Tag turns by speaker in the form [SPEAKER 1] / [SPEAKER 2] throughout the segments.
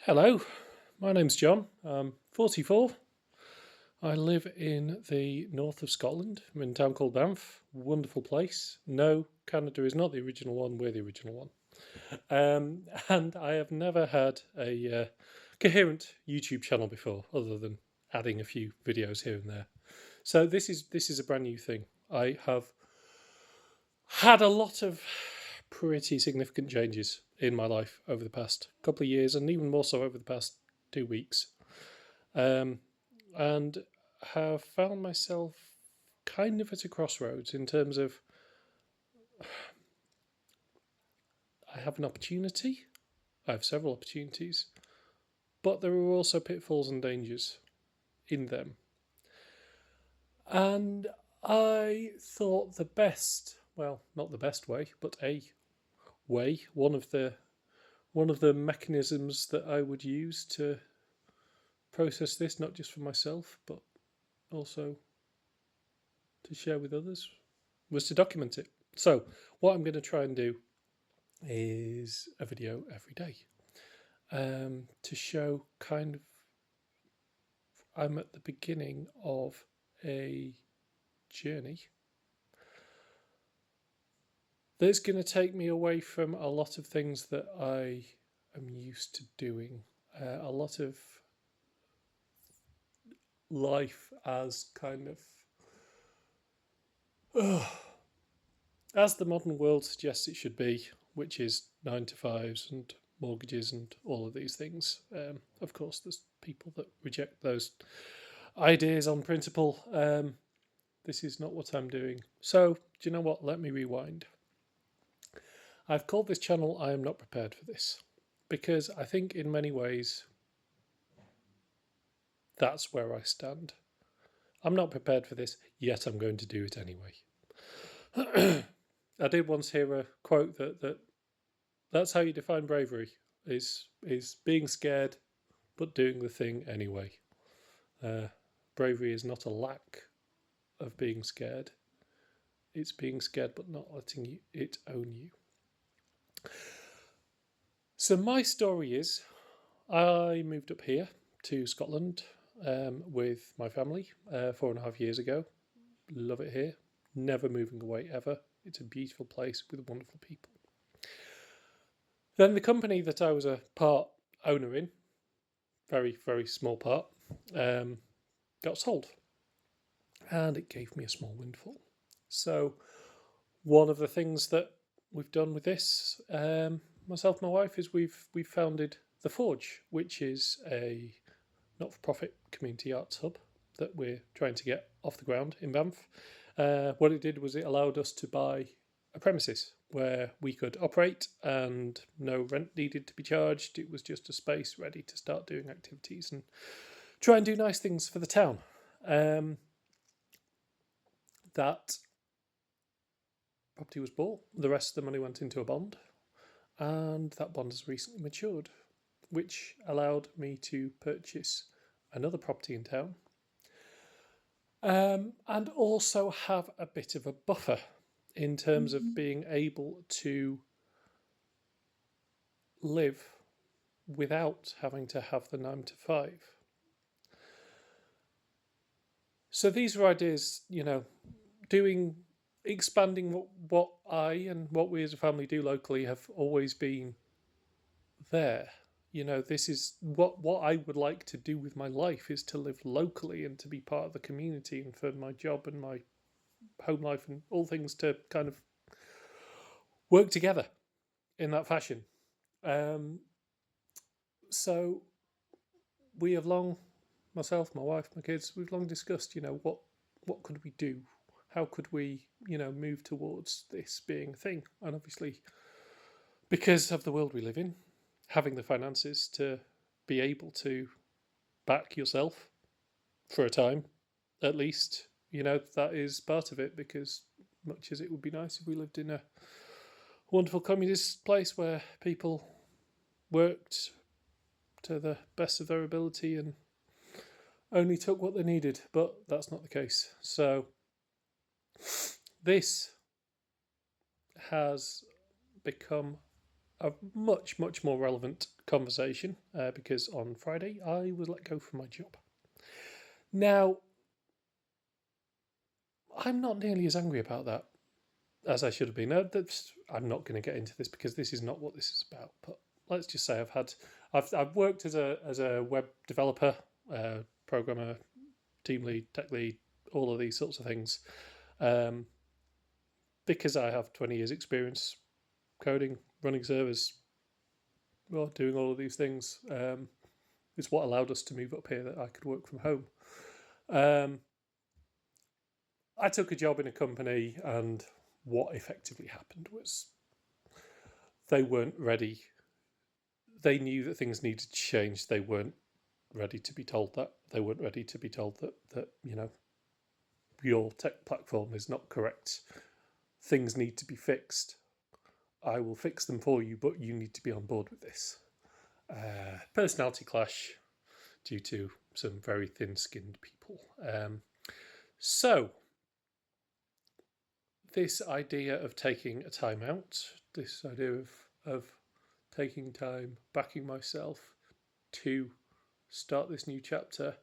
[SPEAKER 1] Hello, my name's John. I'm 44. I live in the north of Scotland. I'm in a town called Banff. Wonderful place. No, Canada is not the original one, we're the original one. And I have never had a coherent YouTube channel before, other than adding a few videos here and there. So this is a brand new thing. I have had a lot of pretty significant changes in my life over the past couple of years, and even more so over the past 2 weeks. Um, and have found myself kind of at a crossroads in terms of I have an opportunity, I have several opportunities, but there are also pitfalls and dangers in them. And I thought the best, well, not the best way, but a way, one of the mechanisms that I would use to process this, not just for myself, but also to share with others, was to document it. So, what I'm going to try and do is a video every day to show kind of I'm at the beginning of a journey that's going to take me away from a lot of things that I am used to doing. A lot of life as kind of as the modern world suggests it should be, which is 9 to 5s and mortgages and all of these things. Of course, there's people that reject those ideas on principle. This is not what I'm doing. So, do you know what? Let me rewind. I've called this channel I Am Not Prepared for This because I think in many ways that's where I stand. I'm not prepared for this, yet I'm going to do it anyway. I did once hear a quote that's how you define bravery is being scared but doing the thing anyway. Bravery is not a lack of being scared. It's being scared but not letting it own you. So my story is I moved up here to Scotland with my family 4.5 years ago. Love it here. Never moving away ever. It's a beautiful place with wonderful people. Then the company that I was a part owner in, very, very small part, got sold. And it gave me a small windfall. So one of the things that we've done with this, myself and my wife, is we've founded The Forge, which is a not-for-profit community arts hub that we're trying to get off the ground in Banff. What it did was it allowed us to buy a premises where we could operate and no rent needed to be charged. It was just a space ready to start doing activities and try and do nice things for the town. That property was bought. The rest of the money went into a bond, and that bond has recently matured, which allowed me to purchase another property in town and also have a bit of a buffer in terms of being able to live without having to have the 9 to 5. So these are ideas, expanding what I and what we as a family do locally have always been there. This is what I would like to do with my life, is to live locally and to be part of the community, and for my job and my home life and all things to kind of work together in that fashion. So we have long, myself, my wife, my kids, we've long discussed, what could we do? How could we, move towards this being a thing? And obviously, because of the world we live in, having the finances to be able to back yourself for a time, at least, that is part of it. Because much as it would be nice if we lived in a wonderful communist place where people worked to the best of their ability and only took what they needed, but that's not the case. So this has become a much, much more relevant conversation because on Friday I was let go from my job. Now, I'm not nearly as angry about that as I should have been. I'm not going to get into this because this is not what this is about. But let's just say I've worked as a web developer, programmer, team lead, tech lead, all of these sorts of things, because I have 20 years experience coding, running servers, well, doing all of these things. Is what allowed us to move up here, that I could work from home. I took a job in a company, and what effectively happened was they weren't ready. They knew that things needed to change. They weren't ready to be told that. They weren't ready to be told that your tech platform is not correct. Things need to be fixed. I will fix them for you, but you need to be on board with this. Personality clash due to some very thin-skinned people. So this idea of taking a time out, this idea of taking time, backing myself to start this new chapter,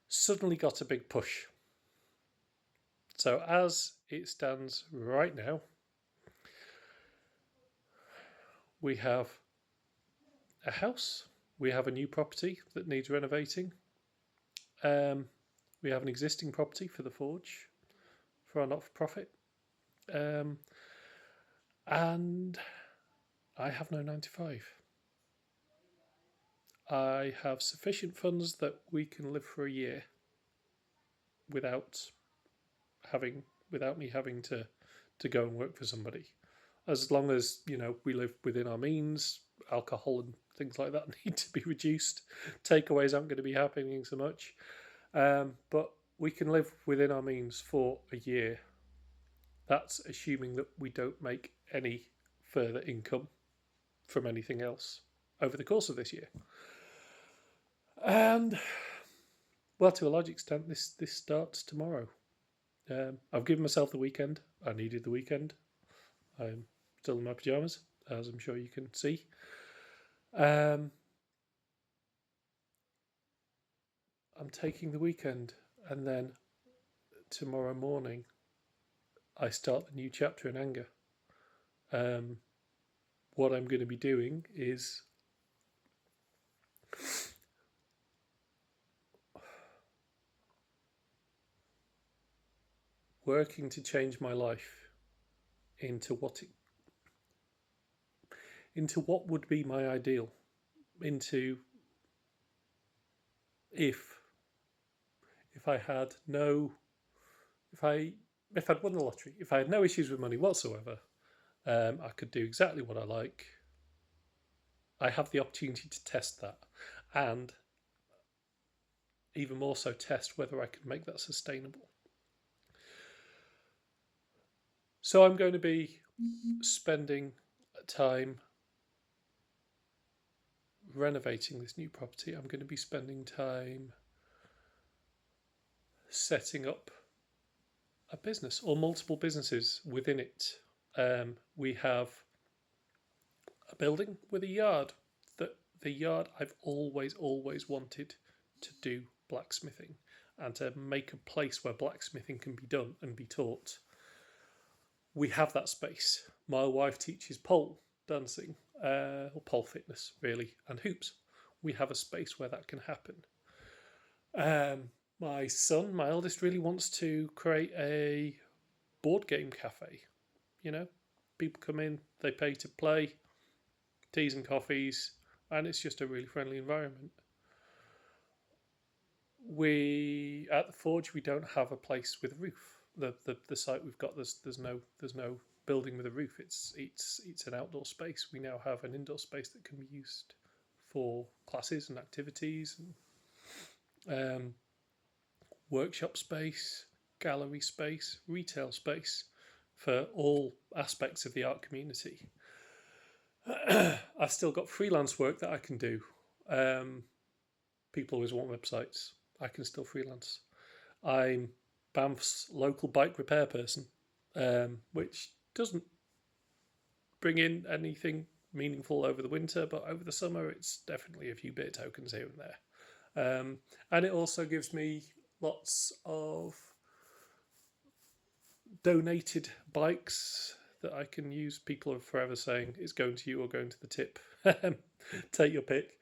[SPEAKER 1] suddenly got a big push. So as it stands right now, we have a house, we have a new property that needs renovating, we have an existing property for the Forge, for our not-for-profit, and I have no 9 to 5. I have sufficient funds that we can live for a year without me having to go and work for somebody. As long as, we live within our means, alcohol and things like that need to be reduced. Takeaways aren't going to be happening so much. But we can live within our means for a year. That's assuming that we don't make any further income from anything else over the course of this year. And, well, to a large extent, this starts tomorrow. I've given myself the weekend. I needed the weekend. I'm still in my pyjamas, as I'm sure you can see. I'm taking the weekend, and then tomorrow morning I start the new chapter in anger. What I'm going to be doing is working to change my life into what would be my ideal, into if I'd won the lottery, if I had no issues with money whatsoever, I could do exactly what I like. I have the opportunity to test that, and even more so test whether I can make that sustainable. So I'm going to be spending time renovating this new property. I'm going to be spending time setting up a business or multiple businesses within it. We have a building with a yard. The yard I've always wanted to do blacksmithing and to make a place where blacksmithing can be done and be taught. We have that space. My wife teaches pole dancing, or pole fitness really, and hoops. We have a space where that can happen. My son, my eldest, really wants to create a board game cafe. People come in, they pay to play, teas and coffees, and it's just a really friendly environment. We at the Forge, we don't have a place with a roof. The site we've got, there's no building with a roof. It's an outdoor space. We now have an indoor space that can be used for classes and activities, and workshop space, gallery space, retail space for all aspects of the art community. I've still got freelance work that I can do. People always want websites. I can still freelance. I'm Banff's local bike repair person, which doesn't bring in anything meaningful over the winter, but over the summer it's definitely a few bit tokens here and there. And it also gives me lots of donated bikes that I can use. People are forever saying it's going to you or going to the tip. Take your pick.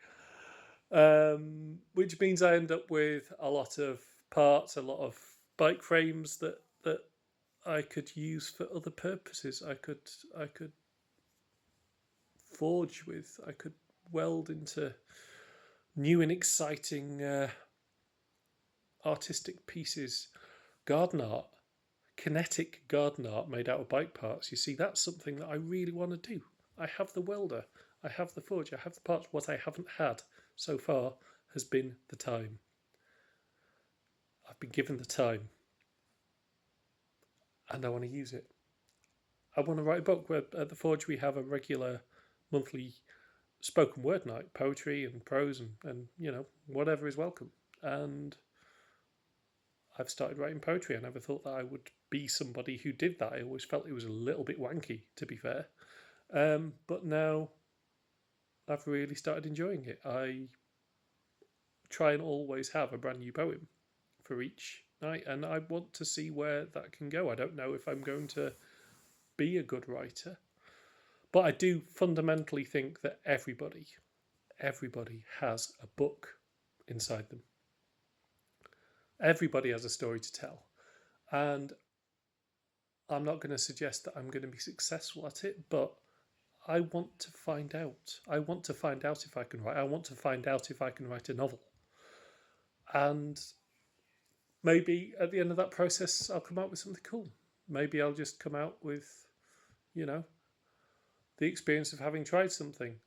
[SPEAKER 1] Which means I end up with a lot of parts, a lot of bike frames that I could use for other purposes. I could forge with. I could weld into new and exciting artistic pieces. Garden art, kinetic garden art made out of bike parts. You see, that's something that I really want to do. I have the welder, I have the forge, I have the parts. What I haven't had so far has been the time. I've been given the time and I want to use it. I want to write a book. Where at the Forge we have a regular monthly spoken word night, poetry and prose and whatever is welcome. And I've started writing poetry. I never thought that I would be somebody who did that. I always felt it was a little bit wanky, to be fair. But now I've really started enjoying it. I try and always have a brand new poem for each night, and I want to see where that can go. I don't know if I'm going to be a good writer, but I do fundamentally think that everybody has a book inside them. Everybody has a story to tell, and I'm not going to suggest that I'm going to be successful at it, but I want to find out. I want to find out if I can write. I want to find out if I can write a novel. And maybe at the end of that process, I'll come out with something cool. Maybe I'll just come out with, the experience of having tried something.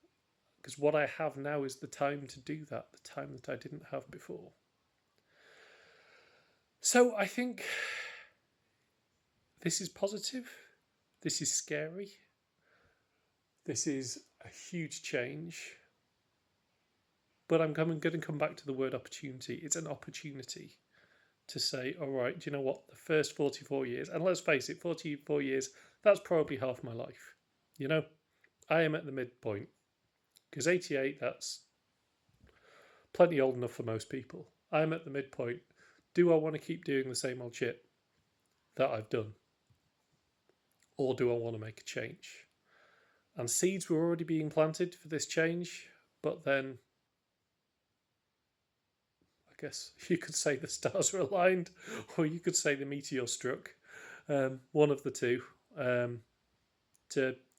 [SPEAKER 1] Because what I have now is the time to do that, the time that I didn't have before. So I think this is positive. This is scary. This is a huge change. But I'm going to come back to the word opportunity. It's an opportunity to say, all right, do you know what? The first 44 years, and let's face it, 44 years, that's probably half my life. I am at the midpoint. Because 88, that's plenty old enough for most people. I'm at the midpoint. Do I want to keep doing the same old shit that I've done? Or do I want to make a change? And seeds were already being planted for this change, but then I guess you could say the stars were aligned, or you could say the meteor struck, one of the two, to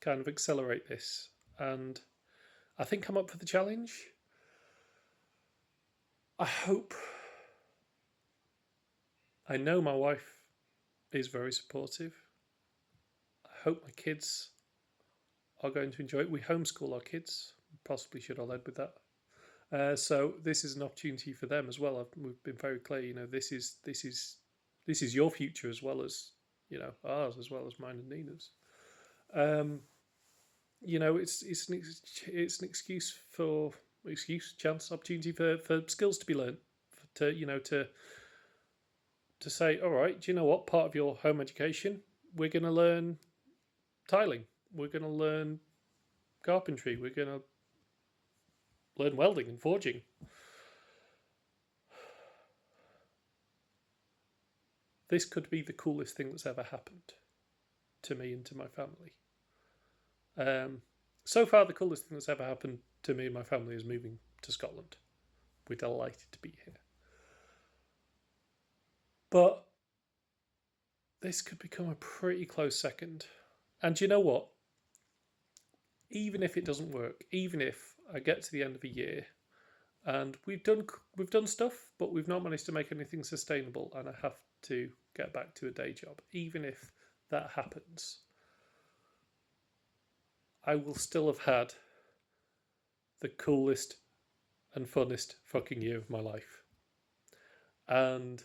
[SPEAKER 1] kind of accelerate this. And I think I'm up for the challenge. I know my wife is very supportive. I hope my kids are going to enjoy it. We homeschool our kids. Possibly should have led with that. So this is an opportunity for them as well. We've been very clear. This is your future as well as ours, as well as mine and Nina's. It's an chance, opportunity for skills to be learned. To say, all right, do you know what? Part of your home education, we're going to learn tiling. We're going to learn carpentry. We're going to learn welding and forging. This could be the coolest thing that's ever happened to me and to my family. So far, the coolest thing that's ever happened to me and my family is moving to Scotland. We're delighted to be here. But this could become a pretty close second. And you know what? Even if it doesn't work, even if I get to the end of a year and we've done stuff, but we've not managed to make anything sustainable, and I have to get back to a day job, even if that happens, I will still have had the coolest and funnest fucking year of my life. And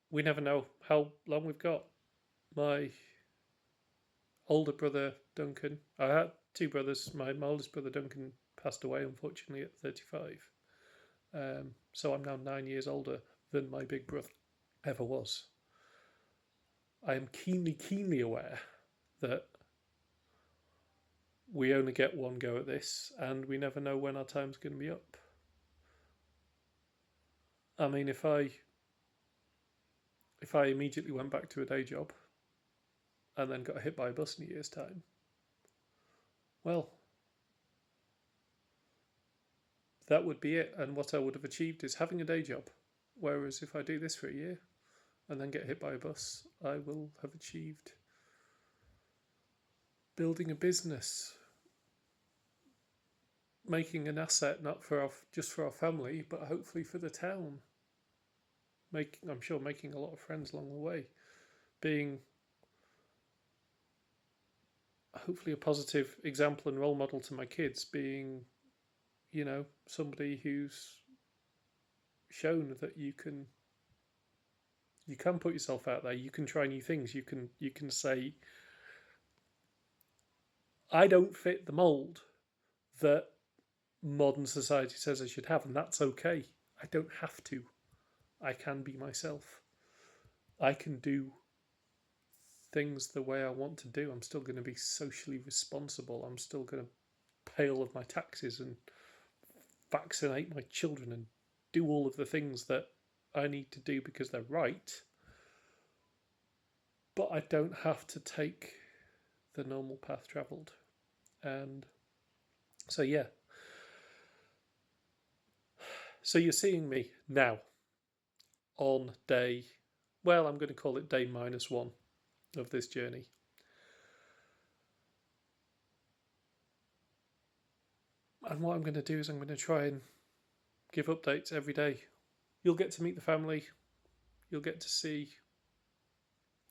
[SPEAKER 1] we never know how long we've got. My older brother Duncan, I had two brothers. My oldest brother Duncan passed away, unfortunately, at 35. So I'm now 9 years older than my big brother ever was. I am keenly aware that we only get one go at this, and we never know when our time's going to be up. I mean, if I immediately went back to a day job and then got hit by a bus in a year's time, well, that would be it. And what I would have achieved is having a day job. Whereas if I do this for a year and then get hit by a bus, I will have achieved building a business, making an asset, not for just for our family, but hopefully for the town. I'm sure making a lot of friends along the way, being hopefully a positive example and role model to my kids, being, somebody who's shown that you can put yourself out there, you can try new things, you can say, I don't fit the mold that modern society says I should have, and that's okay. I don't have to. I can be myself. I can do things the way I want to do. I'm still going to be socially responsible. I'm still going to pay all of my taxes and vaccinate my children and do all of the things that I need to do because they're right. But I don't have to take the normal path travelled. And so, yeah. So you're seeing me now on day, well, I'm going to call it day -1 of this journey. And what I'm going to do is I'm going to try and give updates every day. You'll get to meet the family. You'll get to see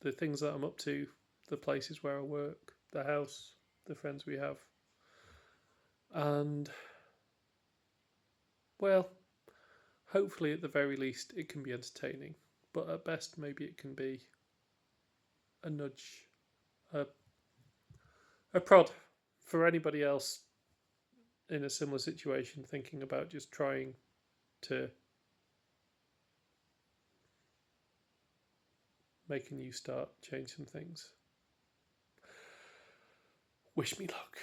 [SPEAKER 1] the things that I'm up to, the places where I work, the house, the friends we have. And, well, hopefully at the very least it can be entertaining. But at best maybe it can be a nudge, a prod for anybody else in a similar situation thinking about just trying to make a new start, change some things. Wish me luck.